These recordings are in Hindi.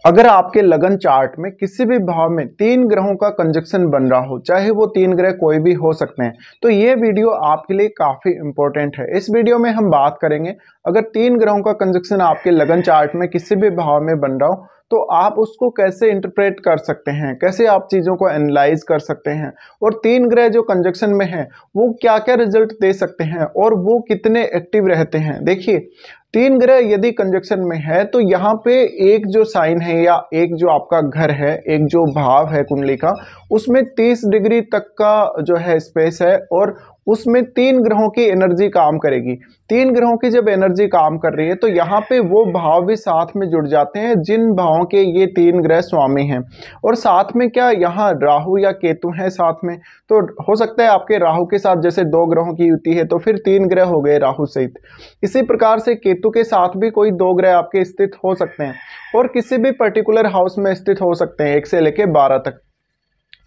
अगर आपके लगन चार्ट में किसी भी भाव में 3 ग्रहों का कंजक्शन बन रहा हो, चाहे वो 3 ग्रह कोई भी हो सकते हैं, तो ये वीडियो आपके लिए काफी इंपॉर्टेंट है। इस वीडियो में हम बात करेंगे अगर 3 ग्रहों का कंजक्शन आपके लगन चार्ट में किसी भी भाव में बन रहा हो तो आप उसको कैसे इंटरप्रेट कर सकते हैं, कैसे आप चीजों को एनालाइज कर सकते हैं, और 3 ग्रह जो कंजक्शन में है वो क्या क्या रिजल्ट दे सकते हैं और वो कितने एक्टिव रहते हैं। देखिए, 3 ग्रह यदि कंजक्शन में है तो यहाँ पे एक जो साइन है या एक जो आपका घर है, एक जो भाव है कुंडली का, उसमें 30 डिग्री तक का जो है स्पेस है और उसमें 3 ग्रहों की एनर्जी काम करेगी। 3 ग्रहों की जब एनर्जी काम कर रही है तो यहाँ पे वो भाव भी साथ में जुड़ जाते हैं जिन भावों के ये 3 ग्रह स्वामी हैं। और साथ में क्या यहाँ राहु या केतु है साथ में, तो हो सकता है आपके राहु के साथ जैसे 2 ग्रहों की युति है तो फिर 3 ग्रह हो गए राहु सहित। इसी प्रकार से केतु के साथ भी कोई 2 ग्रह आपके स्थित हो सकते हैं और किसी भी पर्टिकुलर हाउस में स्थित हो सकते हैं 1 से लेके 12 तक।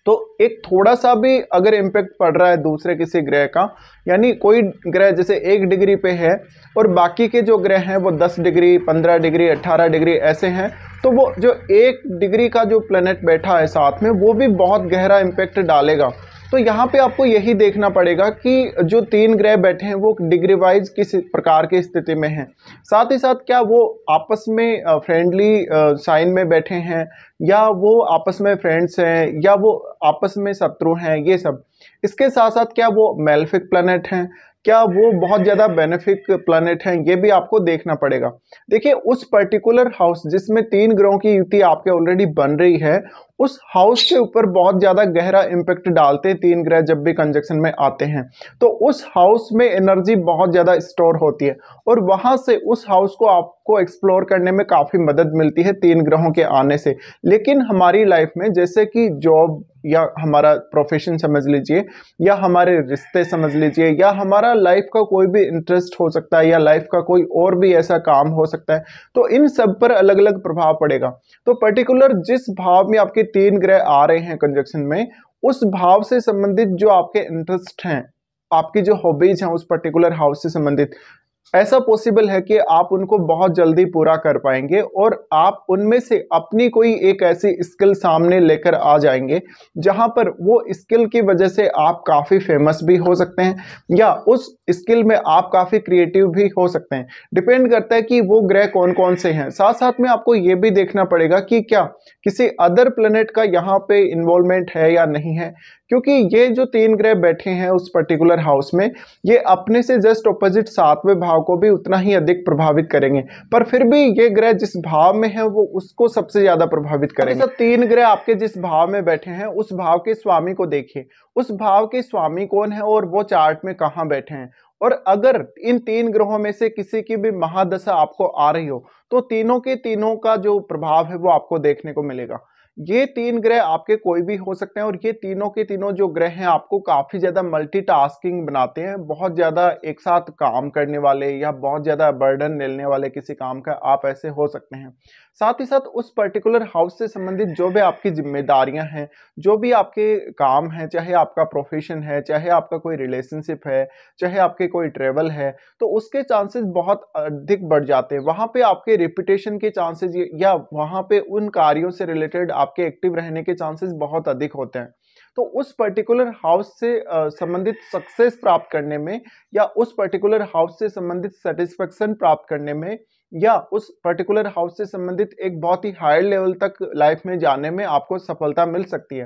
तो एक थोड़ा सा भी अगर इम्पैक्ट पड़ रहा है दूसरे किसी ग्रह का, यानी कोई ग्रह जैसे 1 डिग्री पे है और बाकी के जो ग्रह हैं वो 10 डिग्री, 15 डिग्री, 18 डिग्री ऐसे हैं, तो वो जो 1 डिग्री का जो प्लेनेट बैठा है साथ में वो भी बहुत गहरा इम्पैक्ट डालेगा। तो यहाँ पे आपको यही देखना पड़ेगा कि जो 3 ग्रह बैठे हैं वो डिग्री वाइज किस प्रकार की स्थिति में हैं। साथ ही साथ क्या वो आपस में फ्रेंडली साइन में बैठे हैं, या वो आपस में फ्रेंड्स हैं, या वो आपस में शत्रु हैं, ये सब। इसके साथ साथ क्या वो मेलेफिक प्लैनेट हैं, क्या वो बहुत ज़्यादा बेनिफिक प्लैनेट हैं, ये भी आपको देखना पड़ेगा। देखिए, उस पर्टिकुलर हाउस जिसमें 3 ग्रहों की युति आपके ऑलरेडी बन रही है, उस हाउस के ऊपर बहुत ज़्यादा गहरा इम्पैक्ट डालते हैं 3 ग्रह जब भी कंजक्शन में आते हैं। तो उस हाउस में एनर्जी बहुत ज़्यादा स्टोर होती है और वहाँ से उस हाउस को आपको एक्सप्लोर करने में काफ़ी मदद मिलती है 3 ग्रहों के आने से। लेकिन हमारी लाइफ में जैसे कि जॉब या हमारा प्रोफेशन समझ लीजिए, या हमारे रिश्ते समझ लीजिए, या हमारा लाइफ का कोई भी इंटरेस्ट हो सकता है, या लाइफ का कोई और भी ऐसा काम हो सकता है, तो इन सब पर अलग अलग प्रभाव पड़ेगा। तो पर्टिकुलर जिस भाव में आपके 3 ग्रह आ रहे हैं कंजक्शन में, उस भाव से संबंधित जो आपके इंटरेस्ट हैं, आपकी जो हॉबीज हैं उस पर्टिकुलर हाउस से संबंधित, ऐसा पॉसिबल है कि आप उनको बहुत जल्दी पूरा कर पाएंगे और आप उनमें से अपनी कोई एक ऐसी स्किल सामने लेकर आ जाएंगे जहां पर वो स्किल की वजह से आप काफ़ी फेमस भी हो सकते हैं, या उस स्किल में आप काफ़ी क्रिएटिव भी हो सकते हैं। डिपेंड करता है कि वो ग्रह कौन कौन से हैं। साथ साथ में आपको ये भी देखना पड़ेगा कि क्या किसी अदर प्लेनेट का यहाँ पे इन्वॉल्वमेंट है या नहीं है, क्योंकि ये जो 3 ग्रह बैठे हैं उस पर्टिकुलर हाउस में, ये अपने से जस्ट ऑपोजिट 7वें भाव को भी उतना ही अधिक प्रभावित करेंगे, पर फिर भी ये ग्रह जिस भाव में है वो उसको सबसे ज्यादा प्रभावित करेंगे। 3 ग्रह आपके जिस भाव में बैठे हैं उस भाव के स्वामी को देखिए, उस भाव के स्वामी कौन है और वो चार्ट में कहाँ बैठे हैं। और अगर इन 3 ग्रहों में से किसी की भी महादशा आपको आ रही हो तो तीनों के तीनों का जो प्रभाव है वो आपको देखने को मिलेगा। ये 3 ग्रह आपके कोई भी हो सकते हैं और ये तीनों के तीनों जो ग्रह हैं आपको काफी ज्यादा मल्टीटास्किंग बनाते हैं, बहुत ज्यादा एक साथ काम करने वाले या बहुत ज्यादा बर्डन लेने वाले किसी काम का आप ऐसे हो सकते हैं। साथ ही साथ उस पर्टिकुलर हाउस से संबंधित जो भी आपकी जिम्मेदारियां हैं, जो भी आपके काम हैं, चाहे आपका प्रोफेशन है, चाहे आपका कोई रिलेशनशिप है, चाहे आपके कोई ट्रेवल है, तो उसके चांसेस बहुत अधिक बढ़ जाते हैं। वहां पे आपके रेपुटेशन के चांसेस या वहां पे उन कार्यों से रिलेटेड आपके एक्टिव रहने के चांसेस बहुत अधिक होते हैं। तो उस पर्टिकुलर हाउस से संबंधित सक्सेस प्राप्त करने में, या उस पर्टिकुलर हाउस से संबंधित सेटिस्फेक्शन प्राप्त करने में, या उस पर्टिकुलर हाउस से संबंधित एक बहुत ही हायर लेवल तक लाइफ में जाने में आपको सफलता मिल सकती है।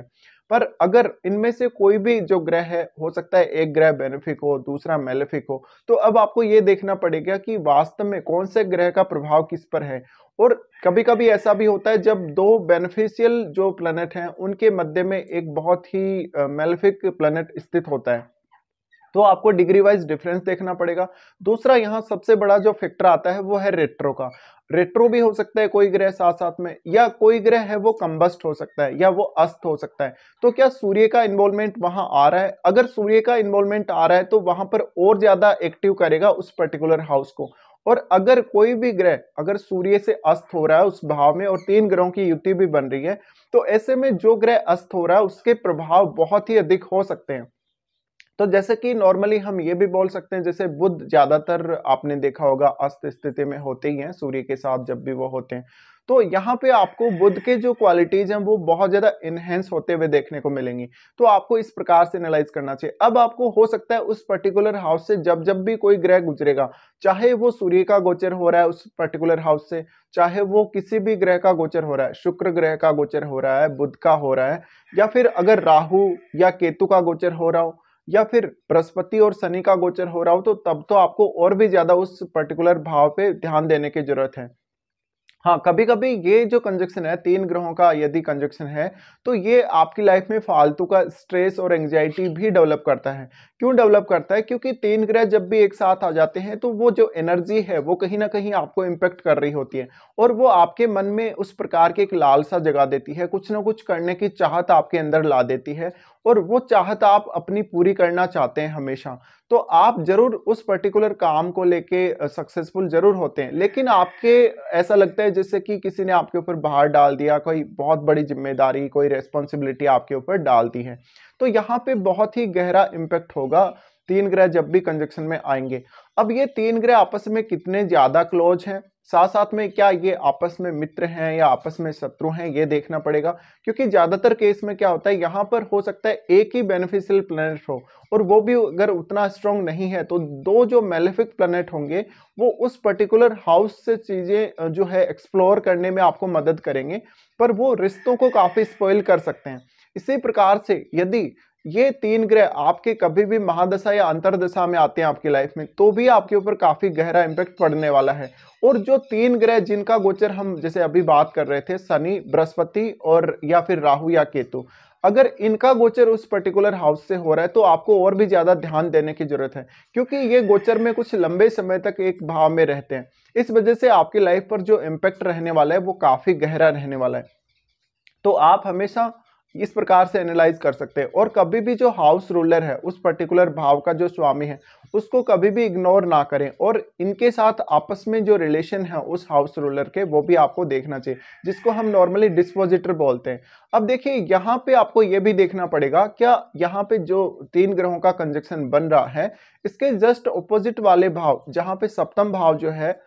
पर अगर इनमें से कोई भी जो ग्रह है, हो सकता है एक ग्रह बेनिफिक हो, दूसरा मेलेफिक हो, तो अब आपको ये देखना पड़ेगा कि वास्तव में कौन से ग्रह का प्रभाव किस पर है। और कभी कभी ऐसा भी होता है जब दो बेनिफिशियल जो प्लैनेट हैं उनके मध्य में एक बहुत ही मेलेफिक प्लैनेट स्थित होता है, तो आपको डिग्री वाइज डिफरेंस देखना पड़ेगा। दूसरा यहाँ सबसे बड़ा जो फैक्टर आता है वो है रेट्रो का। रेट्रो भी हो सकता है कोई ग्रह साथ साथ में, या कोई ग्रह है वो कंबस्ट हो सकता है, या वो अस्त हो सकता है। तो क्या सूर्य का इन्वॉल्वमेंट वहां आ रहा है? अगर सूर्य का इन्वॉल्वमेंट आ रहा है तो वहां पर और ज्यादा एक्टिव करेगा उस पर्टिकुलर हाउस को। और अगर कोई भी ग्रह अगर सूर्य से अस्त हो रहा है उस भाव में और 3 ग्रहों की युति भी बन रही है, तो ऐसे में जो ग्रह अस्त हो रहा है उसके प्रभाव बहुत ही अधिक हो सकते हैं। तो जैसे कि नॉर्मली हम ये भी बोल सकते हैं, जैसे बुध ज्यादातर आपने देखा होगा अस्त स्थिति में होते ही हैं सूर्य के साथ जब भी वो होते हैं। तो यहाँ पे आपको बुध के जो क्वालिटीज हैं वो बहुत ज्यादा इनहेंस होते हुए देखने को मिलेंगी। तो आपको इस प्रकार से एनालाइज करना चाहिए। अब आपको हो सकता है उस पर्टिकुलर हाउस से जब जब भी कोई ग्रह गुजरेगा, चाहे वो सूर्य का गोचर हो रहा है उस पर्टिकुलर हाउस से, चाहे वो किसी भी ग्रह का गोचर हो रहा है, शुक्र ग्रह का गोचर हो रहा है, बुध का हो रहा है, या फिर अगर राहु या केतु का गोचर हो रहा हो, या फिर बृहस्पति और शनि का गोचर हो रहा हो, तो तब तो आपको और भी ज्यादा उस पर्टिकुलर भाव पे ध्यान देने की जरूरत है। हाँ, कभी कभी ये जो कंजक्शन है, तीन ग्रहों का यदि कंजक्शन है, तो ये आपकी लाइफ में फालतू का स्ट्रेस और एंग्जाइटी भी डेवलप करता है। क्यों डेवलप करता है? क्योंकि तीन ग्रह जब भी एक साथ आ जाते हैं तो वो जो एनर्जी है वो कहीं ना कहीं आपको इम्पेक्ट कर रही होती है, और वो आपके मन में उस प्रकार की एक लालसा जगा देती है, कुछ ना कुछ करने की चाहत आपके अंदर ला देती है, और वो चाहत आप अपनी पूरी करना चाहते हैं हमेशा। तो आप जरूर उस पर्टिकुलर काम को लेके सक्सेसफुल जरूर होते हैं, लेकिन आपके ऐसा लगता है जैसे कि किसी ने आपके ऊपर भार डाल दिया, कोई बहुत बड़ी जिम्मेदारी, कोई रेस्पॉन्सिबिलिटी आपके ऊपर डाल दी है। तो यहाँ पे बहुत ही गहरा इम्पैक्ट होगा तीन ग्रह जब भी कंजक्शन में आएंगे। अब ये तीन ग्रह आपस में कितने ज्यादा क्लोज हैं, साथ साथ में क्या ये आपस में मित्र हैं या आपस में शत्रु हैं, ये देखना पड़ेगा। क्योंकि ज्यादातर केस में क्या होता है, यहाँ पर हो सकता है एक ही बेनिफिशियल प्लैनेट हो, और वो भी अगर उतना स्ट्रांग नहीं है तो दो जो मेलेफिक प्लैनेट होंगे वो उस पर्टिकुलर हाउस से चीजें जो है एक्सप्लोर करने में आपको मदद करेंगे, पर वो रिश्तों को काफी स्पॉइल कर सकते हैं। इसी प्रकार से यदि ये तीन ग्रह आपके कभी भी महादशा या अंतरदशा में आते हैं आपकी लाइफ में, तो भी आपके ऊपर काफी गहरा इंपैक्ट पड़ने वाला है। और जो तीन ग्रह जिनका गोचर हम जैसे अभी बात कर रहे थे, शनि, बृहस्पति और या फिर राहु या केतु, अगर इनका गोचर उस पर्टिकुलर हाउस से हो रहा है तो आपको और भी ज्यादा ध्यान देने की जरूरत है, क्योंकि ये गोचर में कुछ लंबे समय तक एक भाव में रहते हैं। इस वजह से आपकी लाइफ पर जो इम्पैक्ट रहने वाला है वो काफी गहरा रहने वाला है। तो आप हमेशा इस प्रकार से एनालाइज कर सकते हैं, और कभी भी जो हाउस रूलर है, उस पर्टिकुलर भाव का जो स्वामी है, उसको कभी भी इग्नोर ना करें, और इनके साथ आपस में जो रिलेशन है उस हाउस रूलर के, वो भी आपको देखना चाहिए, जिसको हम नॉर्मली डिस्पोजिटर बोलते हैं। अब देखिए यहाँ पे आपको ये भी देखना पड़ेगा, क्या यहाँ पे जो तीन ग्रहों का कंजक्शन बन रहा है, इसके जस्ट ऑपोजिट वाले भाव, जहाँ पे सप्तम भाव जो है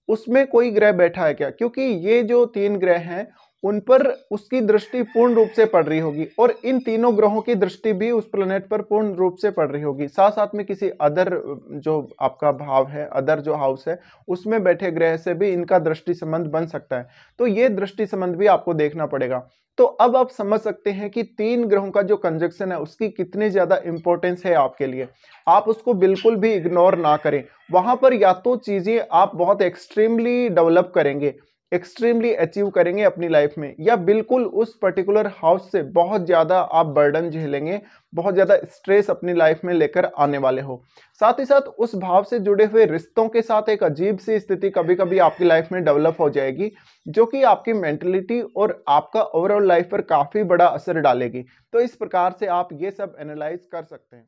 उसमें कोई ग्रह बैठा है क्या? क्योंकि ये जो तीन ग्रह हैं उन पर उसकी दृष्टि पूर्ण रूप से पड़ रही होगी, और इन तीनों ग्रहों की दृष्टि भी उस प्लेनेट पर पूर्ण रूप से पड़ रही होगी। साथ साथ में किसी अदर जो आपका भाव है, अदर जो हाउस है, उसमें बैठे ग्रह से भी इनका दृष्टि संबंध बन सकता है। तो ये दृष्टि संबंध भी आपको देखना पड़ेगा। तो अब आप समझ सकते हैं कि तीन ग्रहों का जो कंजक्शन है उसकी कितनी ज्यादा इंपॉर्टेंस है आपके लिए। आप उसको बिल्कुल भी इग्नोर ना करें। वहां पर या तो चीजें आप बहुत एक्सट्रीमली डेवलप करेंगे, एक्सट्रीमली अचीव करेंगे अपनी लाइफ में, या बिल्कुल उस पर्टिकुलर हाउस से बहुत ज्यादा आप बर्डन झेलेंगे, बहुत ज्यादा स्ट्रेस अपनी लाइफ में लेकर आने वाले हो। साथ ही साथ उस भाव से जुड़े हुए रिश्तों के साथ एक अजीब सी स्थिति कभी कभी आपकी लाइफ में डेवलप हो जाएगी, जो कि आपकी मेंटलिटी और आपका ओवरऑल लाइफ पर काफी बड़ा असर डालेगी। तो इस प्रकार से आप ये सब एनालाइज कर सकते हैं।